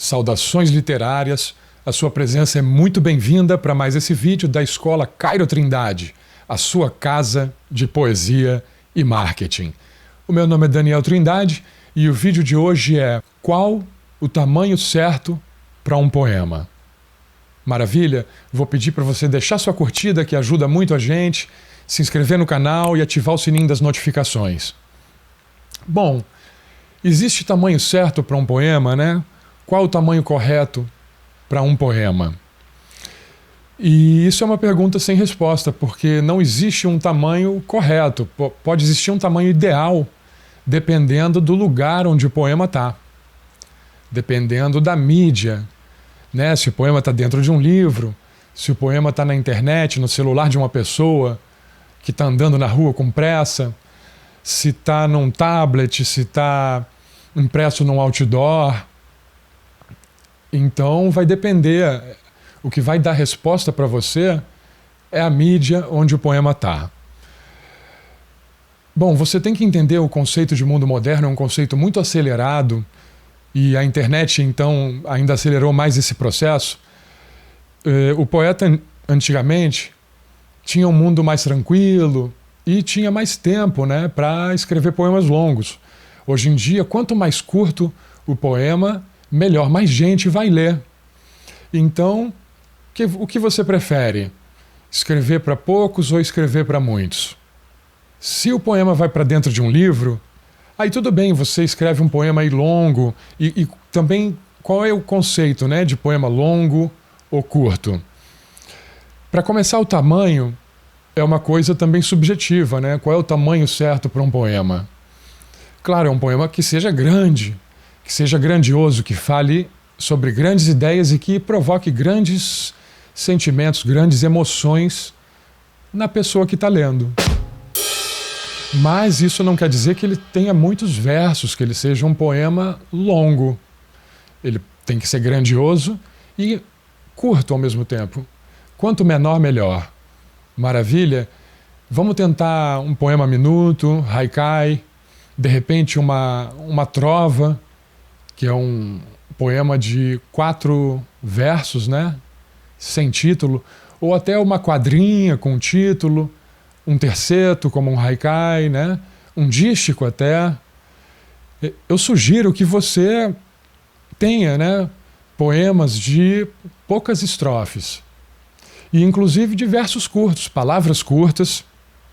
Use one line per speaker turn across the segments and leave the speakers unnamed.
Saudações literárias, a sua presença é muito bem-vinda para mais esse vídeo da Escola Cairo Trindade, a sua casa de poesia e marketing. O meu nome é Daniel Trindade e o vídeo de hoje é Qual o tamanho certo para um poema? Maravilha? Vou pedir para você deixar sua curtida, que ajuda muito a gente, se inscrever no canal e ativar o sininho das notificações. Bom, existe tamanho certo para um poema, né? Qual o tamanho correto para um poema? E isso é uma pergunta sem resposta, porque não existe um tamanho correto. Pode existir um tamanho ideal, dependendo do lugar onde o poema está. Dependendo da mídia, né? Se o poema está dentro de um livro, se o poema está na internet, no celular de uma pessoa que está andando na rua com pressa, se está num tablet, se está impresso num outdoor. Então vai depender. O que vai dar resposta para você é a mídia onde o poema está. Bom, você tem que entender o conceito de mundo moderno, é um conceito muito acelerado, e a internet então ainda acelerou mais esse processo. O poeta antigamente tinha um mundo mais tranquilo e tinha mais tempo, né, para escrever poemas longos. Hoje em dia, quanto mais curto o poema, melhor, mais gente vai ler. Então, o que você prefere? Escrever para poucos ou escrever para muitos? Se o poema vai para dentro de um livro, aí tudo bem, você escreve um poema aí longo. E também, qual é o conceito, né, de poema longo ou curto? Para começar, o tamanho é uma coisa também subjetiva, né? Qual é o tamanho certo para um poema? Claro, é um poema que seja grande, que seja grandioso, que fale sobre grandes ideias e que provoque grandes sentimentos, grandes emoções na pessoa que está lendo. Mas isso não quer dizer que ele tenha muitos versos, que ele seja um poema longo. Ele tem que ser grandioso e curto ao mesmo tempo. Quanto menor, melhor. Maravilha? Vamos tentar um poema minuto, haikai, de repente uma trova, que é um poema de 4 versos, né? Sem título, ou até uma quadrinha com título, um terceto como um haikai, né? Um dístico até. Eu sugiro que você tenha, né, poemas de poucas estrofes, e inclusive de versos curtos, palavras curtas,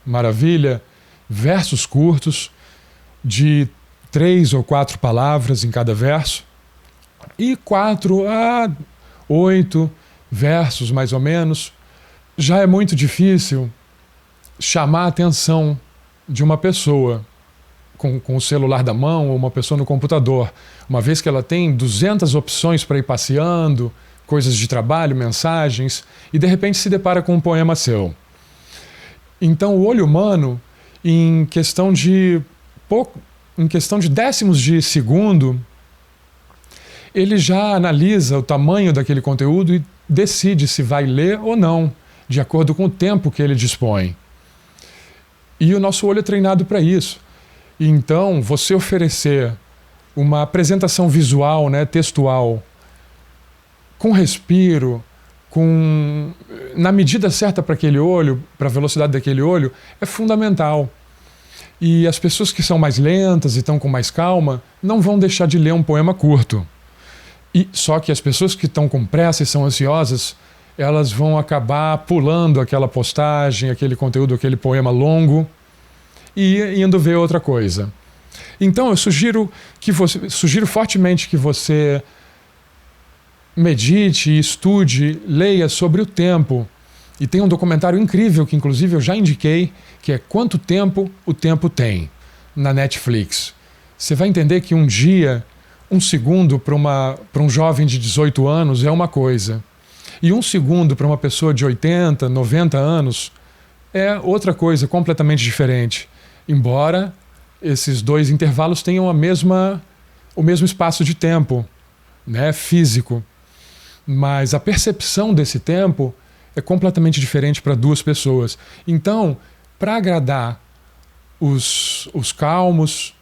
maravilha, versos curtos, de 3 ou 4 palavras em cada verso, e 4 a 8 versos, mais ou menos. Já é muito difícil chamar a atenção de uma pessoa com o celular da mão ou uma pessoa no computador, uma vez que ela tem 200 opções para ir passeando, coisas de trabalho, mensagens, e de repente se depara com um poema seu. Então o olho humano, em questão de décimos de segundo, ele já analisa o tamanho daquele conteúdo e decide se vai ler ou não, de acordo com o tempo que ele dispõe. E o nosso olho é treinado para isso. Então, você oferecer uma apresentação visual, né, textual, com respiro, na medida certa para aquele olho, para a velocidade daquele olho, é fundamental. E as pessoas que são mais lentas e estão com mais calma não vão deixar de ler um poema curto. Só que as pessoas que estão com pressa e são ansiosas, elas vão acabar pulando aquela postagem, aquele conteúdo, aquele poema longo e indo ver outra coisa. Então eu sugiro fortemente que você medite, estude, leia sobre o tempo. E tem um documentário incrível que inclusive eu já indiquei, que é Quanto Tempo o Tempo Tem, na Netflix. Você vai entender que um dia, um segundo para um jovem de 18 anos é uma coisa. E um segundo para uma pessoa de 80, 90 anos é outra coisa completamente diferente. Embora esses dois intervalos tenham o mesmo espaço de tempo, né, físico. Mas a percepção desse tempo é completamente diferente para duas pessoas. Então, para agradar os calmos,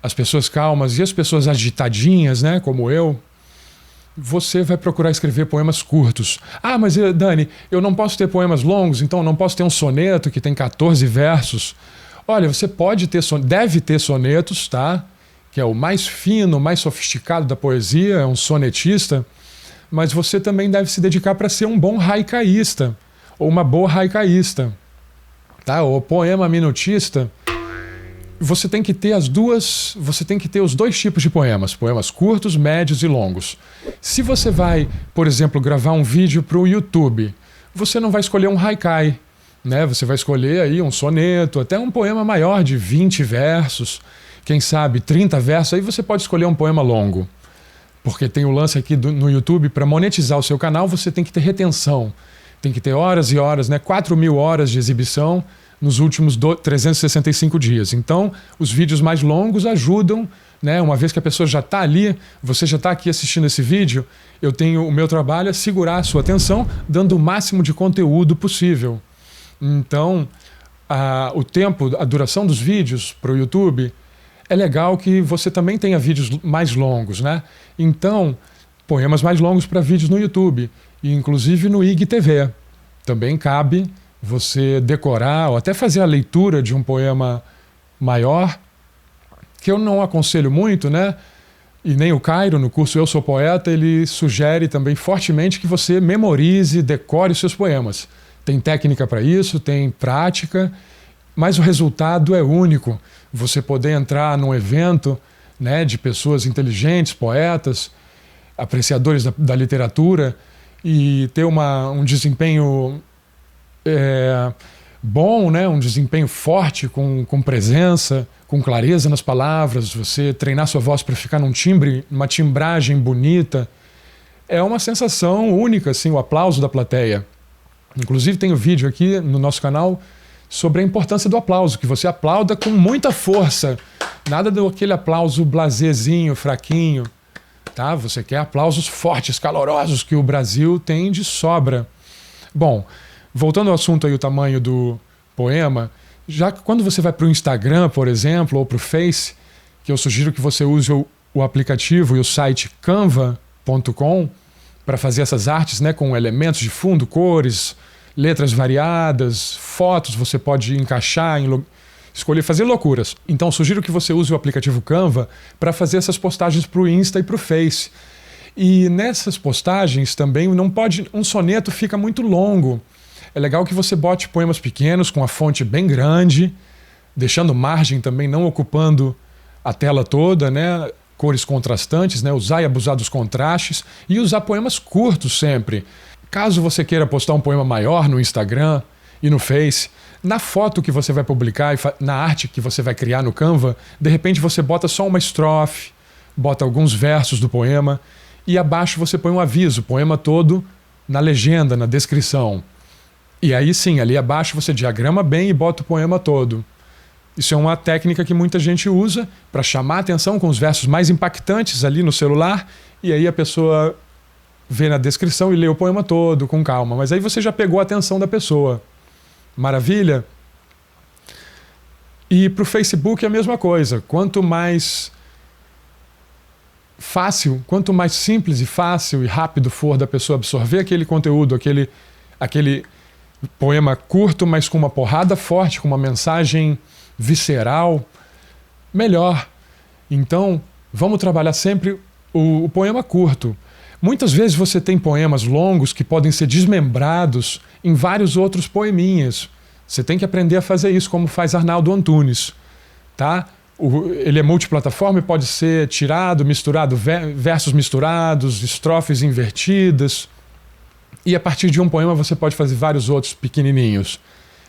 as pessoas calmas e as pessoas agitadinhas, né, como eu, você vai procurar escrever poemas curtos. Ah, mas Dani, eu não posso ter poemas longos, então eu não posso ter um soneto que tem 14 versos. Olha, você pode ter, deve ter sonetos, tá? Que é o mais fino, o mais sofisticado da poesia, é um sonetista, mas você também deve se dedicar para ser um bom haicaísta, ou uma boa haicaísta, tá? Ou poema minutista. Você tem que ter os dois tipos de poemas curtos, médios e longos. Se você vai, por exemplo, gravar um vídeo para o YouTube, você não vai escolher um haikai, né? Você vai escolher aí um soneto, até um poema maior de 20 versos, quem sabe 30 versos, aí você pode escolher um poema longo. Porque tem o lance aqui no YouTube, para monetizar o seu canal, você tem que ter retenção. Tem que ter horas e horas, né? 4.000 horas de exibição nos últimos 365 dias. Então, os vídeos mais longos ajudam, né? Uma vez que a pessoa já está ali, você já está aqui assistindo esse vídeo, o meu trabalho é segurar a sua atenção, dando o máximo de conteúdo possível. Então, a duração dos vídeos para o YouTube, é legal que você também tenha vídeos mais longos, né? Então, poemas mais longos para vídeos no YouTube, e inclusive no IGTV. Também cabe você decorar ou até fazer a leitura de um poema maior, que eu não aconselho muito, né? E nem o Cairo, no curso Eu Sou Poeta, ele sugere também fortemente que você memorize, decore os seus poemas. Tem técnica para isso, tem prática, mas o resultado é único. Você poder entrar num evento, né, de pessoas inteligentes, poetas, apreciadores da literatura, e ter um desempenho bom, né, um desempenho forte, com presença, com clareza nas palavras, você treinar sua voz para ficar numa timbragem bonita, é uma sensação única, assim, o aplauso da plateia. Inclusive tem um vídeo aqui no nosso canal sobre a importância do aplauso, que você aplauda com muita força, nada daquele aplauso blasezinho, fraquinho, tá? Você quer aplausos fortes, calorosos, que o Brasil tem de sobra. Bom, voltando ao assunto aí, o tamanho do poema, já que quando você vai para o Instagram, por exemplo, ou para o Face, que eu sugiro que você use o aplicativo e o site canva.com para fazer essas artes, né, com elementos de fundo, cores, letras variadas, fotos, você pode encaixar, escolher, fazer loucuras. Então, sugiro que você use o aplicativo Canva para fazer essas postagens para o Insta e para o Face. E nessas postagens também um soneto fica muito longo. É legal que você bote poemas pequenos com a fonte bem grande, deixando margem também, não ocupando a tela toda, né? Cores contrastantes, né? Usar e abusar dos contrastes e usar poemas curtos sempre. Caso você queira postar um poema maior no Instagram e no Face, na foto que você vai publicar, na arte que você vai criar no Canva, de repente você bota só uma estrofe, bota alguns versos do poema e abaixo você põe um aviso, o poema todo na legenda, na descrição. E aí sim, ali abaixo você diagrama bem e bota o poema todo. Isso é uma técnica que muita gente usa para chamar a atenção com os versos mais impactantes ali no celular, e aí a pessoa vê na descrição e lê o poema todo com calma. Mas aí você já pegou a atenção da pessoa. Maravilha? E para o Facebook é a mesma coisa. Quanto mais fácil, quanto mais simples e fácil e rápido for da pessoa absorver aquele conteúdo, aquele poema curto, mas com uma porrada forte, com uma mensagem visceral, melhor. Então, vamos trabalhar sempre o poema curto. Muitas vezes você tem poemas longos que podem ser desmembrados em vários outros poeminhas. Você tem que aprender a fazer isso, como faz Arnaldo Antunes, tá? Ele é multiplataforma e pode ser tirado, misturado, versos misturados, estrofes invertidas. E a partir de um poema você pode fazer vários outros pequenininhos.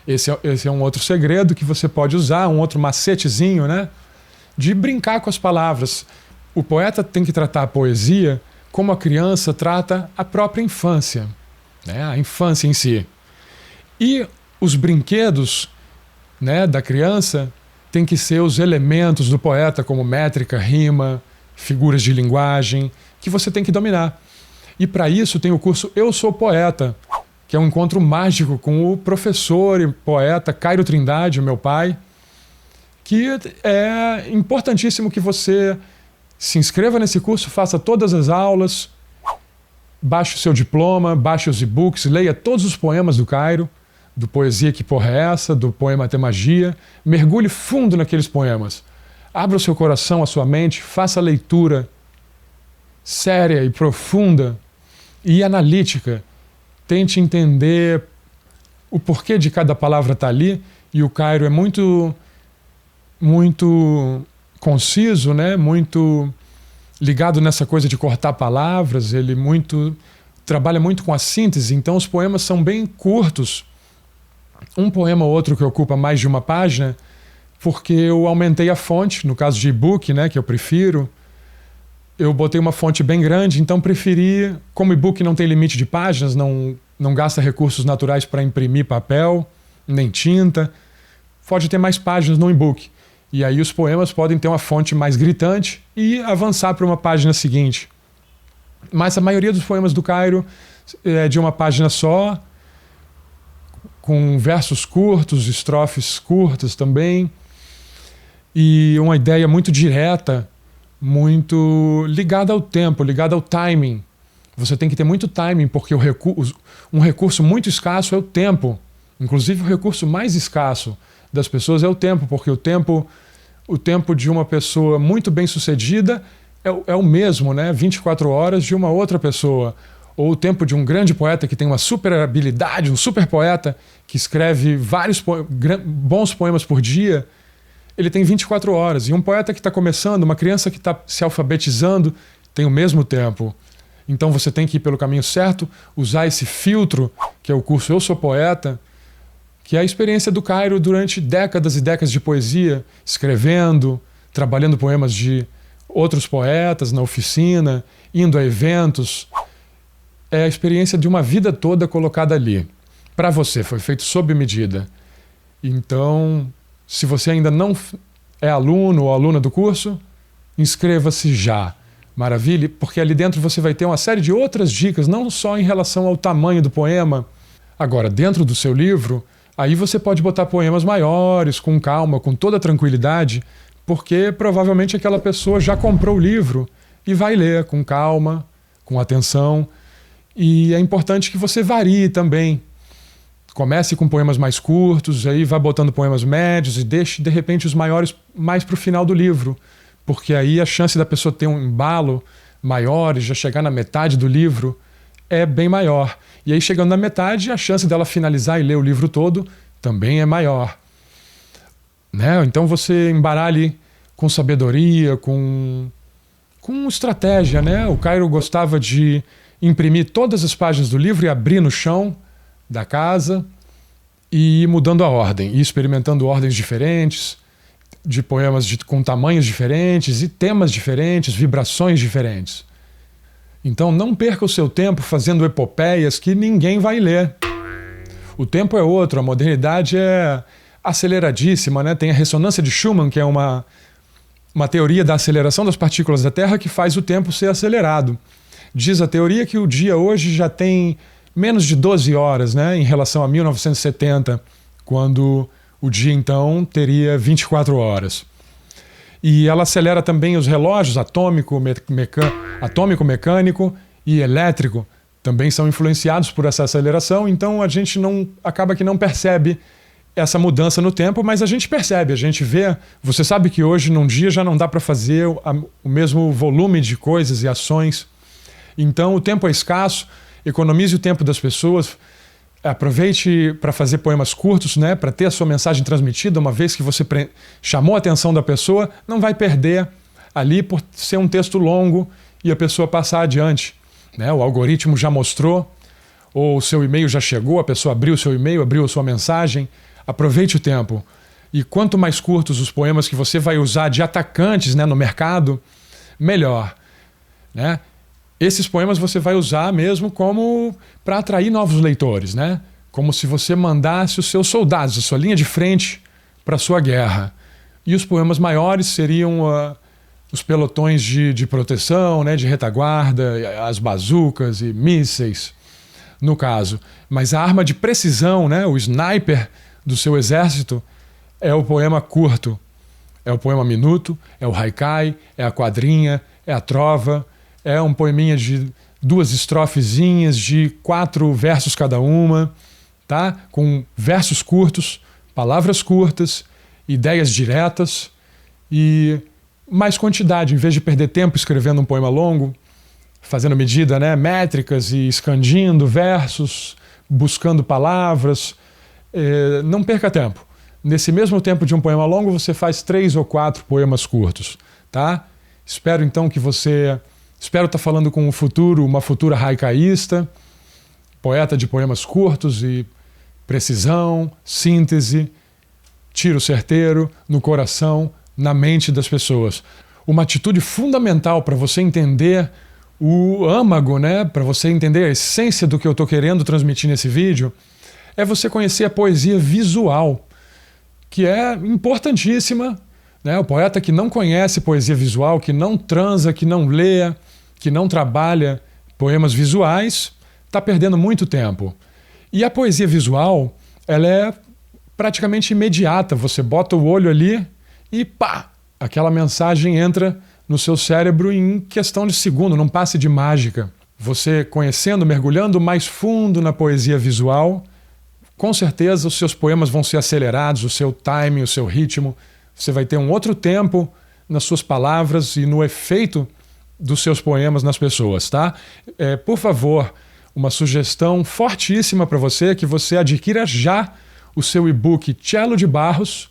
Esse é um outro segredo que você pode usar, um outro macetezinho, né? De brincar com as palavras. O poeta tem que tratar a poesia como a criança trata a própria infância, né? A infância em si. E os brinquedos, né, da criança tem que ser os elementos do poeta, como métrica, rima, figuras de linguagem, que você tem que dominar. E para isso tem o curso Eu Sou Poeta, que é um encontro mágico com o professor e poeta Cairo Trindade, o meu pai, que é importantíssimo que você se inscreva nesse curso, faça todas as aulas baixe o seu diploma, baixe os e-books, leia todos os poemas do Cairo, do Poesia Que Porra é Essa, do poema Até Magia, mergulhe fundo naqueles poemas. Abra o seu coração, a sua mente, faça a leitura séria e profunda e analítica. Tente entender o porquê de cada palavra estar ali, e o Cairo é muito conciso, né? Muito ligado nessa coisa de cortar palavras, ele trabalha muito com a síntese, então os poemas são bem curtos. Um poema ou outro que ocupa mais de uma página, porque eu aumentei a fonte, no caso de e-book, né, que eu prefiro, eu botei uma fonte bem grande, então preferi, como e-book não tem limite de páginas, não gasta recursos naturais para imprimir papel, nem tinta, pode ter mais páginas no e-book. E aí os poemas podem ter uma fonte mais gritante e avançar para uma página seguinte. Mas a maioria dos poemas do Cairo é de uma página só, com versos curtos, estrofes curtas também, e uma ideia muito direta, muito ligada ao tempo, ligada ao timing. Você tem que ter muito timing, porque um recurso muito escasso é o tempo. Inclusive o recurso mais escasso das pessoas é o tempo, porque o tempo de uma pessoa muito bem sucedida é o mesmo, né? 24 horas de uma outra pessoa. Ou o tempo de um grande poeta que tem uma super habilidade, um super poeta que escreve vários bons poemas por dia, ele tem 24 horas. E um poeta que está começando, uma criança que está se alfabetizando, tem o mesmo tempo. Então você tem que ir pelo caminho certo, usar esse filtro, que é o curso Eu Sou Poeta, que é a experiência do Cairo durante décadas e décadas de poesia, escrevendo, trabalhando poemas de outros poetas na oficina, indo a eventos. É a experiência de uma vida toda colocada ali. Para você, foi feito sob medida. Então, se você ainda não é aluno ou aluna do curso, inscreva-se já. Maravilha, porque ali dentro você vai ter uma série de outras dicas, não só em relação ao tamanho do poema. Agora, dentro do seu livro, aí você pode botar poemas maiores, com calma, com toda tranquilidade, porque provavelmente aquela pessoa já comprou o livro e vai ler com calma, com atenção. E é importante que você varie também. Comece com poemas mais curtos, aí vá botando poemas médios e deixe, de repente, os maiores mais para o final do livro. Porque aí a chance da pessoa ter um embalo maior e já chegar na metade do livro é bem maior. E aí, chegando na metade, a chance dela finalizar e ler o livro todo também é maior. Né? Então você embaralhe com sabedoria, com estratégia. Né? O Cairo gostava de imprimir todas as páginas do livro e abrir no chão da casa e ir mudando a ordem, e experimentando ordens diferentes, de poemas com tamanhos diferentes e temas diferentes, vibrações diferentes. Então não perca o seu tempo fazendo epopeias que ninguém vai ler. O tempo é outro, a modernidade é aceleradíssima, né? Tem a ressonância de Schumann, que é uma teoria da aceleração das partículas da Terra que faz o tempo ser acelerado. Diz a teoria que o dia hoje já tem menos de 12 horas, né, em relação a 1970, quando o dia então teria 24 horas. E ela acelera também os relógios atômico, mecânico e elétrico, também são influenciados por essa aceleração, então a gente acaba que não percebe essa mudança no tempo, mas a gente percebe, a gente vê. Você sabe que hoje, num dia, já não dá para fazer o mesmo volume de coisas e ações. Então o tempo é escasso, economize o tempo das pessoas, aproveite para fazer poemas curtos, né, para ter a sua mensagem transmitida. Uma vez que você chamou a atenção da pessoa, não vai perder ali por ser um texto longo e a pessoa passar adiante. Né? O algoritmo já mostrou, ou o seu e-mail já chegou, a pessoa abriu o seu e-mail, abriu a sua mensagem. Aproveite o tempo. E quanto mais curtos os poemas que você vai usar de atacantes, né, no mercado, melhor. Né? Esses poemas você vai usar mesmo como para atrair novos leitores, né? Como se você mandasse os seus soldados, a sua linha de frente, para a sua guerra. E os poemas maiores seriam os pelotões de proteção, né? De retaguarda, as bazucas e mísseis, no caso. Mas a arma de precisão, né? O sniper do seu exército é o poema curto. É o poema minuto, é o haikai, é a quadrinha, é a trova. É um poeminha de 2 estrofezinhas de 4 versos cada uma, tá? Com versos curtos, palavras curtas, ideias diretas e mais quantidade. Em vez de perder tempo escrevendo um poema longo, fazendo medida, né, métricas e escandindo versos, buscando palavras, não perca tempo. Nesse mesmo tempo de um poema longo, você faz 3 ou 4 poemas curtos, tá? Espero então que você... Espero estar falando com uma futura haikai-ista, poeta de poemas curtos e precisão, síntese, tiro certeiro no coração, na mente das pessoas. Uma atitude fundamental para você entender o âmago, né? Para você entender a essência do que eu estou querendo transmitir nesse vídeo, é você conhecer a poesia visual, que é importantíssima, né? O poeta que não conhece poesia visual, que não transa, que não lê, que não trabalha poemas visuais, está perdendo muito tempo. E a poesia visual, ela é praticamente imediata. Você bota o olho ali e pá! Aquela mensagem entra no seu cérebro em questão de segundo, num passe de mágica. Você conhecendo, mergulhando mais fundo na poesia visual, com certeza os seus poemas vão ser acelerados, o seu timing, o seu ritmo. Você vai ter um outro tempo nas suas palavras e no efeito dos seus poemas nas pessoas, tá? Por favor, uma sugestão fortíssima para você é que você adquira já o seu e-book Cello de Barros,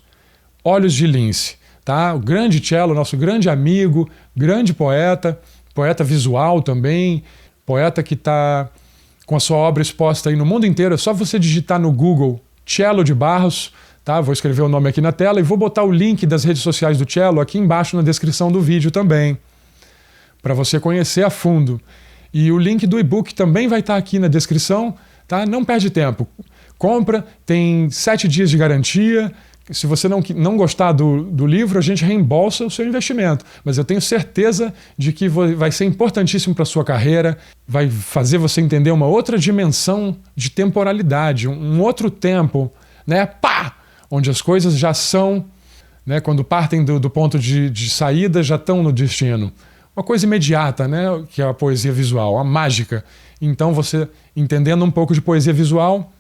Olhos de Lince, tá? O grande cello, nosso grande amigo, grande poeta, poeta visual também, poeta que está com a sua obra exposta aí no mundo inteiro. É só você digitar no Google Cello de Barros, tá? Vou escrever o nome aqui na tela e vou botar o link das redes sociais do Cello aqui embaixo na descrição do vídeo também, para você conhecer a fundo. E o link do e-book também vai estar aqui na descrição, tá? Não perde tempo. Compra, tem 7 dias de garantia. Se você não gostar do livro, a gente reembolsa o seu investimento. Mas eu tenho certeza de que vai ser importantíssimo para a sua carreira, vai fazer você entender uma outra dimensão de temporalidade, um outro tempo, né? Pá! Onde as coisas já são, né? Quando partem do ponto de saída, já estão no destino. Uma coisa imediata, né? Que é a poesia visual, a mágica. Então você, entendendo um pouco de poesia visual,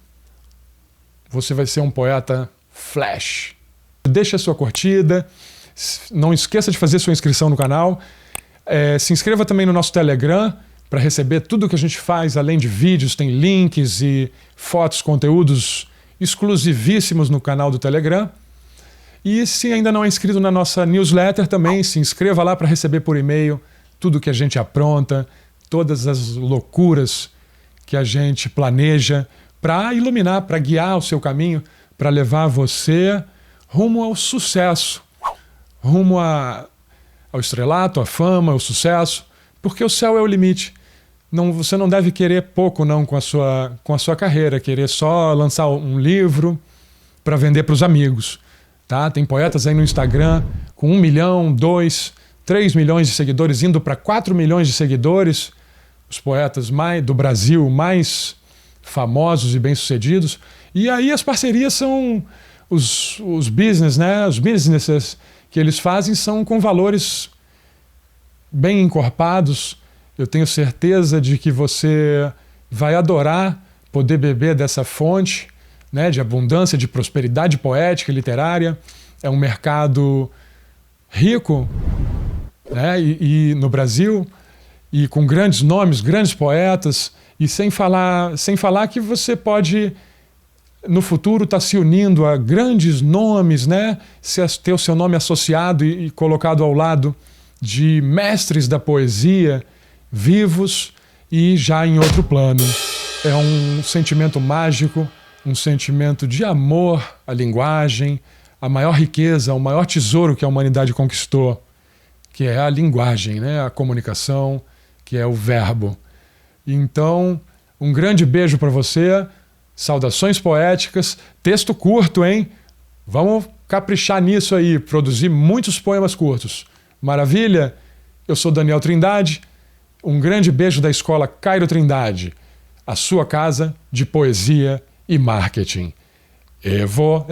você vai ser um poeta flash. Deixa a sua curtida, não esqueça de fazer sua inscrição no canal, se inscreva também no nosso Telegram para receber tudo que a gente faz, além de vídeos, tem links e fotos, conteúdos exclusivíssimos no canal do Telegram. E se ainda não é inscrito na nossa newsletter também, se inscreva lá para receber por e-mail tudo que a gente apronta, todas as loucuras que a gente planeja para iluminar, para guiar o seu caminho, para levar você rumo ao sucesso, rumo ao estrelato, à fama, ao sucesso, porque o céu é o limite. Você não deve querer pouco não com a sua carreira, querer só lançar um livro para vender para os amigos. Tá? Tem poetas aí no Instagram com 1 milhão, 2, 3 milhões de seguidores, indo para 4 milhões de seguidores, os poetas do Brasil mais famosos e bem-sucedidos. E aí as parcerias são os business, né? Os businesses que eles fazem são com valores bem encorpados. Eu tenho certeza de que você vai adorar poder beber dessa fonte, né, de abundância, de prosperidade poética e literária. É um mercado rico, né, e no Brasil, e com grandes nomes, grandes poetas, e sem falar que você pode, no futuro, estar se unindo a grandes nomes, né, ter o seu nome associado e colocado ao lado de mestres da poesia vivos e já em outro plano. É um sentimento mágico, um sentimento de amor à linguagem, a maior riqueza, o maior tesouro que a humanidade conquistou, que é a linguagem, né? A comunicação, que é o verbo. Então, um grande beijo para você, saudações poéticas, texto curto, hein? Vamos caprichar nisso aí, produzir muitos poemas curtos. Maravilha? Eu sou Daniel Trindade, um grande beijo da Escola Cairo Trindade, a sua casa de poesia e marketing. Evo